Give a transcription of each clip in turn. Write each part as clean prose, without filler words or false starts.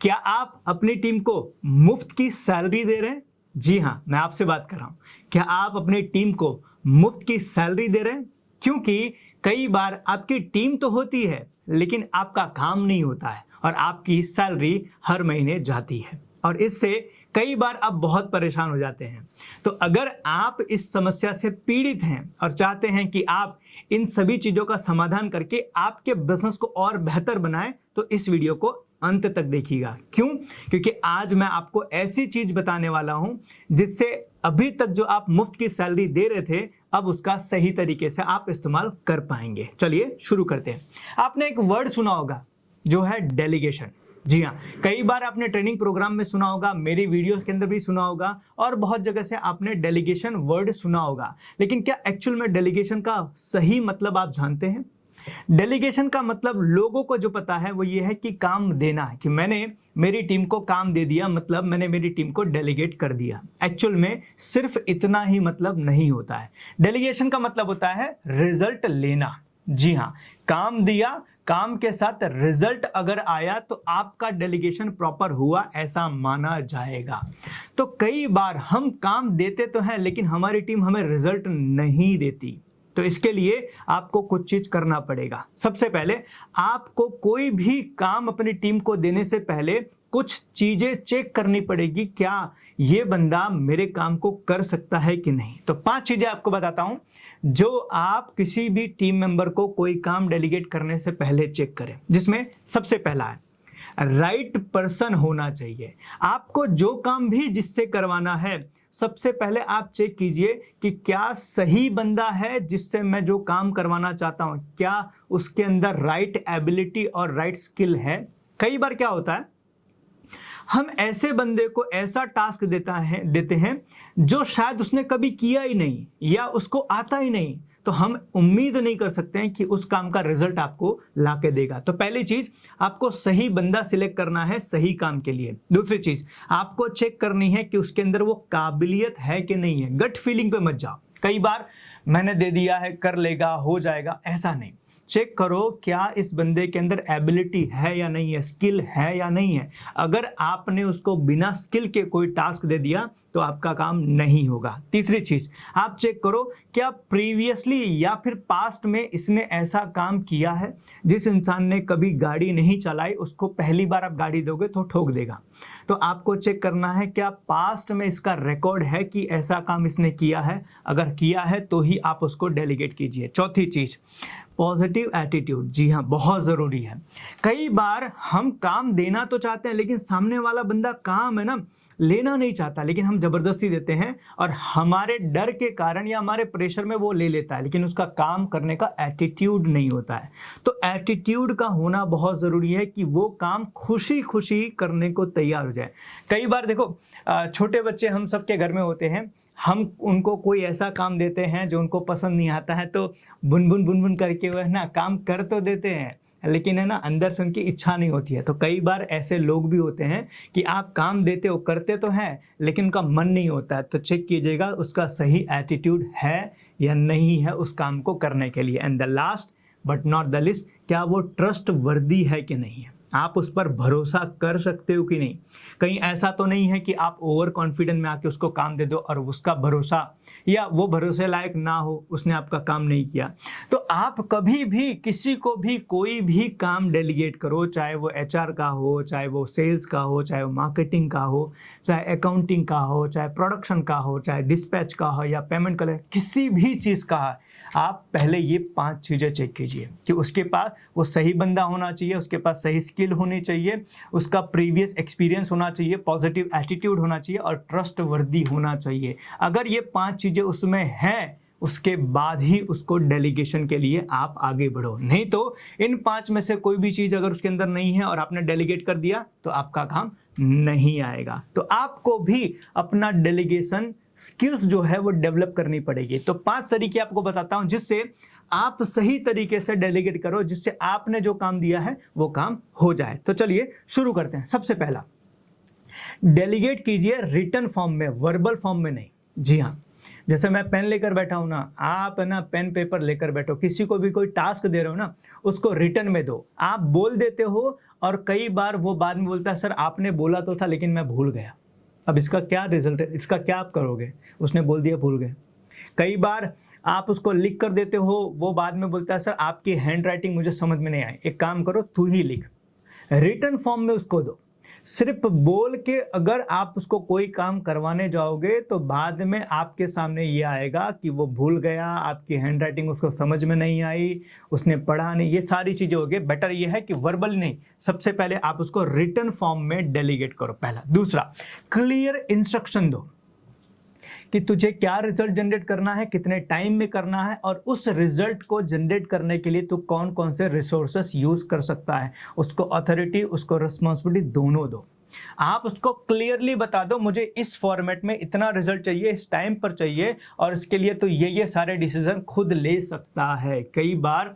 क्या आप अपनी टीम को मुफ्त की सैलरी दे रहे हैं? जी हाँ, मैं आपसे बात कर रहा हूं। क्या आप अपनी टीम को मुफ्त की सैलरी दे रहे हैं? क्योंकि कई बार आपकी टीम तो होती है लेकिन आपका काम नहीं होता है और आपकी सैलरी हर महीने जाती है और इससे कई बार आप बहुत परेशान हो जाते हैं। तो अगर आप इस समस्या से पीड़ित हैं और चाहते हैं कि आप इन सभी चीजों का समाधान करके आपके बिजनेस को और बेहतर बनाएं, तो इस वीडियो को अंत तक देखिएगा। क्यों? क्योंकि आज मैं आपको ऐसी चीज बताने वाला हूं जिससे अभी तक जो आप मुफ्त की सैलरी दे रहे थे, अब उसका सही तरीके से आप इस्तेमाल कर पाएंगे। चलिए शुरू करते हैं। आपने एक वर्ड सुना होगा जो है डेलीगेशन। जी हाँ, कई बार आपने ट्रेनिंग प्रोग्राम में सुना होगा, मेरी वीडियोस के अंदर भी सुना होगा और बहुत जगह से आपने डेलीगेशन वर्ड सुना होगा। लेकिन क्या एक्चुअल में डेलीगेशन का सही मतलब आप जानते हैं? डेलीगेशन का मतलब लोगों को जो पता है वो ये है कि काम देना है, कि मैंने मेरी टीम को काम दे दिया, मतलब मैंने मेरी टीम को डेलीगेट कर दिया। एक्चुअल में सिर्फ इतना ही मतलब नहीं होता है। डेलीगेशन का मतलब होता है रिजल्ट लेना। जी हाँ, काम दिया, काम के साथ रिजल्ट अगर आया तो आपका डेलीगेशन प्रॉपर हुआ ऐसा माना जाएगा। तो कई बार हम काम देते तो हैं लेकिन हमारी टीम हमें रिजल्ट नहीं देती। तो इसके लिए आपको कुछ चीज करना पड़ेगा। सबसे पहले आपको कोई भी काम अपनी टीम को देने से पहले कुछ चीजें चेक करनी पड़ेगी, क्या ये बंदा मेरे काम को कर सकता है कि नहीं। तो 5 चीजें आपको बताता हूं जो आप किसी भी टीम मेंबर को कोई काम डेलीगेट करने से पहले चेक करें। जिसमें सबसे पहला है राइट पर्सन होना चाहिए। आपको जो काम भी जिससे करवाना है, सबसे पहले आप चेक कीजिए कि क्या सही बंदा है जिससे मैं जो काम करवाना चाहता हूं, क्या उसके अंदर राइट एबिलिटी और राइट स्किल है। कई बार क्या होता है, हम ऐसे बंदे को ऐसा टास्क देते हैं जो शायद उसने कभी किया ही नहीं या उसको आता ही नहीं, तो हम उम्मीद नहीं कर सकते हैं कि उस काम का रिजल्ट आपको लाके देगा। तो पहली चीज, आपको सही बंदा सिलेक्ट करना है सही काम के लिए। दूसरी चीज, आपको चेक करनी है कि उसके अंदर वो काबिलियत है कि नहीं है। गट फीलिंग पे मत जाओ। कई बार मैंने दे दिया है, कर लेगा, हो जाएगा, ऐसा नहीं। चेक करो क्या इस बंदे के अंदर एबिलिटी है या नहीं है, स्किल है या नहीं है। अगर आपने उसको बिना स्किल के कोई टास्क दे दिया तो आपका काम नहीं होगा। तीसरी चीज, आप चेक करो क्या प्रीवियसली या फिर पास्ट में इसने ऐसा काम किया है। जिस इंसान ने कभी गाड़ी नहीं चलाई उसको पहली बार आप गाड़ी दोगे तो ठोक देगा। तो आपको चेक करना है क्या पास्ट में इसका रिकॉर्ड है कि ऐसा काम इसने किया है। अगर किया है तो ही आप उसको डेलीगेट कीजिए। चौथी चीज, पॉजिटिव एटीट्यूड। जी हाँ, बहुत जरूरी है। कई बार हम काम देना तो चाहते हैं लेकिन सामने वाला बंदा काम है ना लेना नहीं चाहता, लेकिन हम जबरदस्ती देते हैं और हमारे डर के कारण या हमारे प्रेशर में वो ले लेता है, लेकिन उसका काम करने का एटीट्यूड नहीं होता है। तो एटीट्यूड का होना बहुत जरूरी है कि वो काम खुशी खुशी करने को तैयार हो जाए। कई बार देखो, छोटे बच्चे हम सबके घर में होते हैं, हम उनको कोई ऐसा काम देते हैं जो उनको पसंद नहीं आता है तो बुन बुन करके वो है ना काम कर तो देते हैं, लेकिन है ना अंदर से उनकी इच्छा नहीं होती है। तो कई बार ऐसे लोग भी होते हैं कि आप काम देते हो, करते तो हैं लेकिन उनका मन नहीं होता है। तो चेक कीजिएगा उसका सही एटीट्यूड है या नहीं है उस काम को करने के लिए। And the last but not the list, क्या वो ट्रस्ट वर्दी है कि नहीं है, आप उस पर भरोसा कर सकते हो कि नहीं। कहीं ऐसा तो नहीं है कि आप ओवर कॉन्फिडेंट में आके उसको काम दे दो और उसका भरोसा या वो भरोसे लायक ना हो, उसने आपका काम नहीं किया। तो आप कभी भी किसी को भी कोई भी काम डेलीगेट करो, चाहे वो एचआर का हो, चाहे वो सेल्स का हो, चाहे वो मार्केटिंग का हो, चाहे अकाउंटिंग का हो, चाहे प्रोडक्शन का हो, चाहे डिस्पैच का हो या पेमेंट का, किसी भी चीज़ का है, आप पहले ये 5 चीज़ें चेक कीजिए कि उसके पास वो सही बंदा होना चाहिए, उसके पास सही स्किल होनी चाहिए, उसका प्रीवियस एक्सपीरियंस होना चाहिए, पॉजिटिव एटीट्यूड होना चाहिए और ट्रस्ट वर्दी होना चाहिए। अगर ये 5 चीज़ें उसमें हैं, उसके बाद ही उसको डेलीगेशन के लिए आप आगे बढ़ो। नहीं तो इन 5 में से कोई भी चीज़ अगर उसके अंदर नहीं है और आपने डेलीगेट कर दिया तो आपका काम नहीं आएगा। तो आपको भी अपना डेलीगेशन स्किल्स जो है वो डेवलप करनी पड़ेगी। तो 5 तरीके आपको बताता हूं जिससे आप सही तरीके से डेलीगेट करो, जिससे आपने जो काम दिया है वो काम हो जाए। तो चलिए शुरू करते हैं। सबसे पहला, डेलीगेट कीजिए रिटन फॉर्म में, वर्बल फॉर्म में नहीं। जी हाँ, जैसे मैं पेन लेकर बैठा हूं ना, आप ना पेन पेपर लेकर बैठो, किसी को भी कोई टास्क दे रहे हो ना, उसको रिटन में दो। आप बोल देते हो और कई बार वो बाद में बोलता है सर आपने बोला तो था लेकिन मैं भूल गया। अब इसका क्या रिजल्ट है, इसका क्या आप करोगे? उसने बोल दिया भूल गए। कई बार आप उसको लिख कर देते हो, वो बाद में बोलता है सर आपकी हैंड राइटिंग मुझे समझ में नहीं आई, एक काम करो तू ही लिख। रिटन फॉर्म में उसको दो। सिर्फ बोल के अगर आप उसको कोई काम करवाने जाओगे तो बाद में आपके सामने ये आएगा कि वो भूल गया, आपकी हैंड राइटिंग उसको समझ में नहीं आई, उसने पढ़ा नहीं, ये सारी चीजें हो गई। बेटर ये है कि वर्बल नहीं, सबसे पहले आप उसको रिटन फॉर्म में डेलीगेट करो, पहला। दूसरा, क्लियर इंस्ट्रक्शन दो कि तुझे क्या रिजल्ट जनरेट करना है, कितने टाइम में करना है, और उस रिजल्ट को जनरेट करने के लिए तू कौन कौन से रिसोर्सेस यूज कर सकता है। उसको अथॉरिटी, उसको रिस्पॉन्सिबिलिटी दोनों दो। आप उसको क्लियरली बता दो मुझे इस फॉर्मेट में इतना रिजल्ट चाहिए, इस टाइम पर चाहिए, और इसके लिए तो ये सारे डिसीजन खुद ले सकता है। कई बार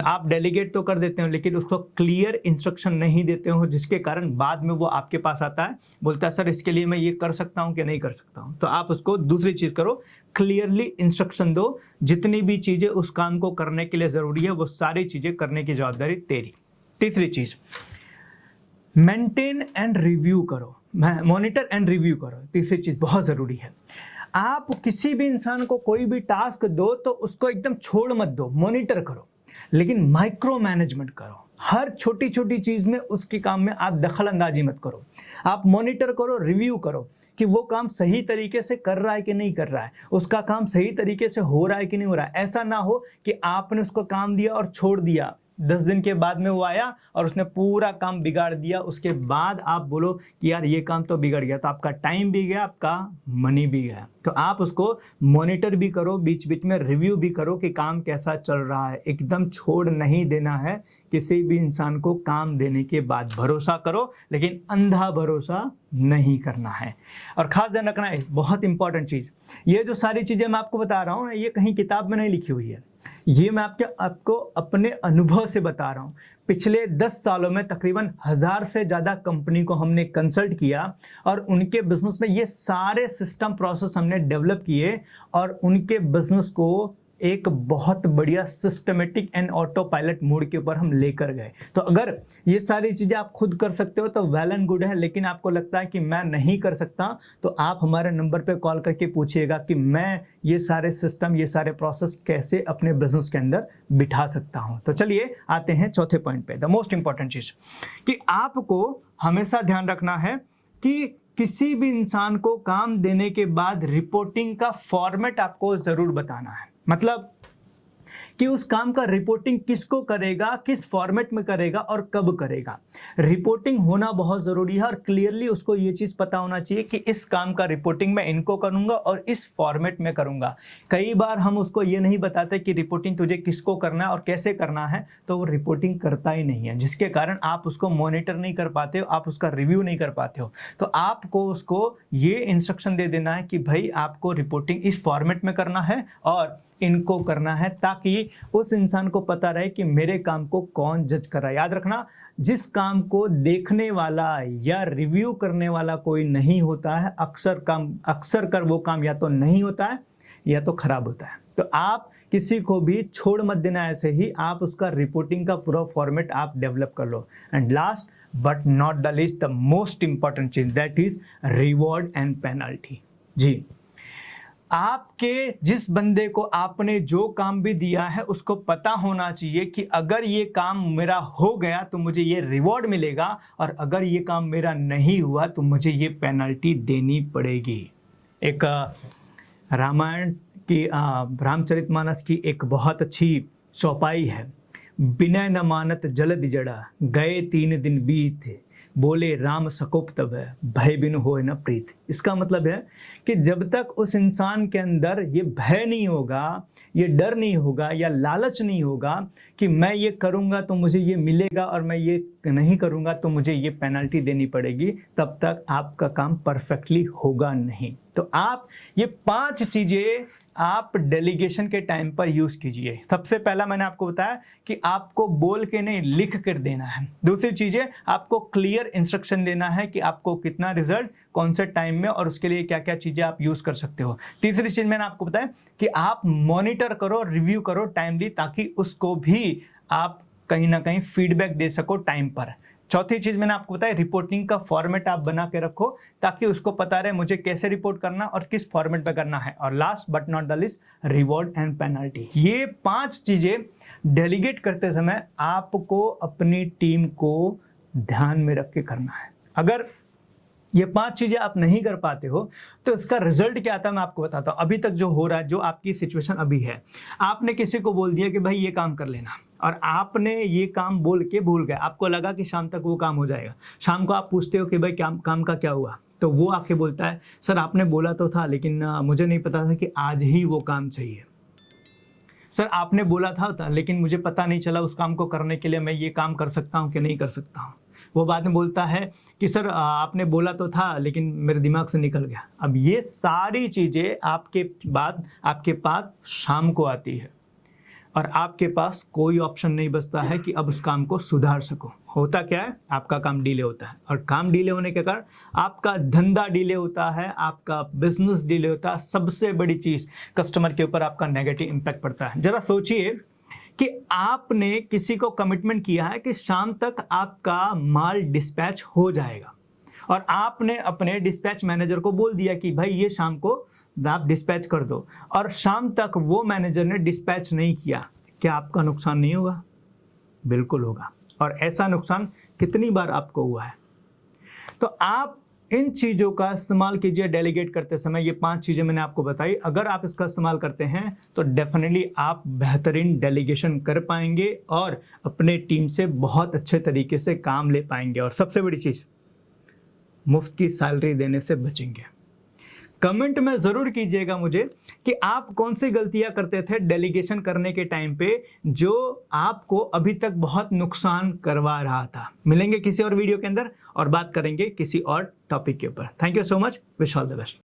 आप डेलीगेट तो कर देते हो लेकिन उसको क्लियर इंस्ट्रक्शन नहीं देते हो, जिसके कारण बाद में वो आपके पास आता है, बोलता है सर इसके लिए मैं ये कर सकता हूँ कि नहीं कर सकता हूँ। तो आप उसको दूसरी चीज करो, क्लियरली इंस्ट्रक्शन दो। जितनी भी चीजें उस काम को करने के लिए जरूरी है वो सारी चीजें करने की जवाबदारी तेरी। तीसरी चीज, मेंटेन एंड रिव्यू करो, मॉनिटर एंड रिव्यू करो। तीसरी चीज बहुत जरूरी है। आप किसी भी इंसान को कोई भी टास्क दो तो उसको एकदम छोड़ मत दो, मॉनिटर करो, लेकिन माइक्रो मैनेजमेंट करो। हर छोटी छोटी चीज में उसके काम में आप दखल अंदाजी मत करो। आप मॉनिटर करो, रिव्यू करो कि वो काम सही तरीके से कर रहा है कि नहीं कर रहा है, उसका काम सही तरीके से हो रहा है कि नहीं हो रहा है। ऐसा ना हो कि आपने उसको काम दिया और छोड़ दिया, 10 दिन के बाद में वो आया और उसने पूरा काम बिगाड़ दिया, उसके बाद आप बोलो कि यार ये काम तो बिगड़ गया, तो आपका टाइम भी गया, आपका मनी भी गया। तो आप उसको मॉनिटर भी करो, बीच बीच में रिव्यू भी करो कि काम कैसा चल रहा है। एकदम छोड़ नहीं देना है किसी भी इंसान को काम देने के बाद। भरोसा करो लेकिन अंधा भरोसा नहीं करना है। और खास ध्यान रखना है, बहुत इंपॉर्टेंट चीज, ये जो सारी चीजें मैं आपको बता रहा हूँ ये कहीं किताब में नहीं लिखी हुई है, ये मैं आपको अपने अनुभव से बता रहा हूँ। पिछले 10 सालों में तकरीबन 1000 से ज़्यादा कंपनी को हमने कंसल्ट किया और उनके बिजनेस में ये सारे सिस्टम प्रोसेस हमने डेवलप किए और उनके बिजनेस को एक बहुत बढ़िया systematic and auto pilot mode के ऊपर हम लेकर गए। तो अगर ये सारी चीज़ें आप खुद कर सकते हो तो वेल एंड गुड है, लेकिन आपको लगता है कि मैं नहीं कर सकता तो आप हमारे नंबर पे कॉल करके पूछिएगा कि मैं ये सारे सिस्टम, ये सारे प्रोसेस कैसे अपने बिजनेस के अंदर बिठा सकता हूँ। तो चलिए आते हैं चौथे पॉइंट पे, द मोस्ट इंपॉर्टेंट चीज़ कि आपको हमेशा ध्यान रखना है कि किसी भी इंसान को काम देने के बाद रिपोर्टिंग का फॉर्मेट आपको जरूर बताना है। मतलब कि उस काम का रिपोर्टिंग किसको करेगा, किस फॉर्मेट में करेगा और कब करेगा। रिपोर्टिंग होना बहुत ज़रूरी है और क्लियरली उसको ये चीज़ पता होना चाहिए कि इस काम का रिपोर्टिंग मैं इनको करूँगा और इस फॉर्मेट में करूँगा। कई बार हम उसको ये नहीं बताते कि रिपोर्टिंग तुझे किसको करना है और कैसे करना है, तो वो रिपोर्टिंग करता ही नहीं है, जिसके कारण आप उसको मॉनिटर नहीं कर पाते हो, आप उसका रिव्यू नहीं कर पाते हो। तो आपको उसको ये इंस्ट्रक्शन दे देना है कि भाई आपको रिपोर्टिंग इस फॉर्मेट में करना है और इनको करना है, ताकि उस इंसान को पता रहे कि मेरे काम को कौन जज कर रहा है। याद रखना, जिस काम को देखने वाला या रिव्यू करने वाला कोई नहीं होता है, अक्सर कर वो काम या तो नहीं होता है या तो खराब होता है। तो आप किसी को भी छोड़ मत देना ऐसे ही, आप उसका रिपोर्टिंग का पूरा फॉर्मेट आप डेवलप कर लो। And last but not the least, the most important चीज, that is reward and penalty. जी, आपके जिस बंदे को आपने जो काम भी दिया है उसको पता होना चाहिए कि अगर ये काम मेरा हो गया तो मुझे ये रिवॉर्ड मिलेगा और अगर ये काम मेरा नहीं हुआ तो मुझे ये पेनल्टी देनी पड़ेगी। एक रामायण की रामचरितमानस की एक बहुत अच्छी चौपाई है, बिनय न मानत जलद जड़ा, गए 3 दिन बीत, बोले राम सकोप तब भय बिनु होए न प्रीत। इसका मतलब है कि जब तक उस इंसान के अंदर ये भय नहीं होगा, ये डर नहीं होगा या लालच नहीं होगा कि मैं ये करूँगा तो मुझे ये मिलेगा और मैं ये नहीं करूँगा तो मुझे ये पेनल्टी देनी पड़ेगी, तब तक आपका काम परफेक्टली होगा नहीं। तो आप ये 5 चीज़ें आप डेलीगेशन के टाइम पर यूज़ कीजिए। सबसे पहला मैंने आपको बताया कि आपको बोल के नहीं, लिख कर देना है। दूसरी चीज़ है आपको क्लियर इंस्ट्रक्शन देना है कि आपको कितना रिजल्ट कौन से टाइम में और उसके लिए क्या क्या चीज़ें आप यूज़ कर सकते हो। तीसरी चीज़ मैंने आपको बताया कि आप मॉनिटर करो, रिव्यू करो टाइमली, ताकि उसको भी आप कहीं ना कहीं फीडबैक दे सको टाइम पर। चौथी चीज मैंने आपको बताया, रिपोर्टिंग का फॉर्मेट आप बना के रखो ताकि उसको पता रहे मुझे कैसे रिपोर्ट करना और किस फॉर्मेट पे करना है। और last but not the least, reward and penalty. ये 5 चीजें डेलीगेट करते समय आपको अपनी टीम को ध्यान में रख के करना है। अगर ये 5 चीजें आप नहीं कर पाते हो तो इसका रिजल्ट क्या आता है मैं आपको बताता हूं। अभी तक जो हो रहा है, जो आपकी सिचुएशन अभी है, आपने किसी को बोल दिया कि भाई ये काम कर लेना, और आपने ये काम बोल के भूल गए, आपको लगा कि शाम तक वो काम हो जाएगा। शाम को आप पूछते हो कि भाई काम का क्या हुआ, तो वो आके बोलता है सर आपने बोला तो था लेकिन मुझे नहीं पता था कि आज ही वो काम चाहिए। सर आपने बोला था लेकिन मुझे पता नहीं चला उस काम को करने के लिए मैं ये काम कर सकता हूँ कि नहीं कर सकता हूँ। वो बाद में बोलता है कि सर आपने बोला तो था लेकिन मेरे दिमाग से निकल गया। अब ये सारी चीज़ें आपके पास शाम को आती है और आपके पास कोई ऑप्शन नहीं बचता है कि अब उस काम को सुधार सको। होता क्या है, आपका काम डिले होता है, और काम डिले होने के कारण आपका धंधा डिले होता है, आपका बिजनेस डिले होता है। सबसे बड़ी चीज़, कस्टमर के ऊपर आपका नेगेटिव इम्पैक्ट पड़ता है। जरा सोचिए कि आपने किसी को कमिटमेंट किया है कि शाम तक आपका माल डिस्पैच हो जाएगा, और आपने अपने डिस्पैच मैनेजर को बोल दिया कि भाई ये शाम को आप डिस्पैच कर दो, और शाम तक वो मैनेजर ने डिस्पैच नहीं किया। क्या आपका नुकसान नहीं होगा? बिल्कुल होगा। और ऐसा नुकसान कितनी बार आपको हुआ है? तो आप इन चीज़ों का इस्तेमाल कीजिए डेलीगेट करते समय। ये 5 चीज़ें मैंने आपको बताई, अगर आप इसका इस्तेमाल करते हैं तो डेफिनेटली आप बेहतरीन डेलीगेशन कर पाएंगे और अपने टीम से बहुत अच्छे तरीके से काम ले पाएंगे। और सबसे बड़ी चीज़, मुफ्त की सैलरी देने से बचेंगे। कमेंट में ज़रूर कीजिएगा मुझे कि आप कौन सी गलतियां करते थे डेलीगेशन करने के टाइम पे जो आपको अभी तक बहुत नुकसान करवा रहा था। मिलेंगे किसी और वीडियो के अंदर और बात करेंगे किसी और टॉपिक के ऊपर। Thank you so much, wish all the best.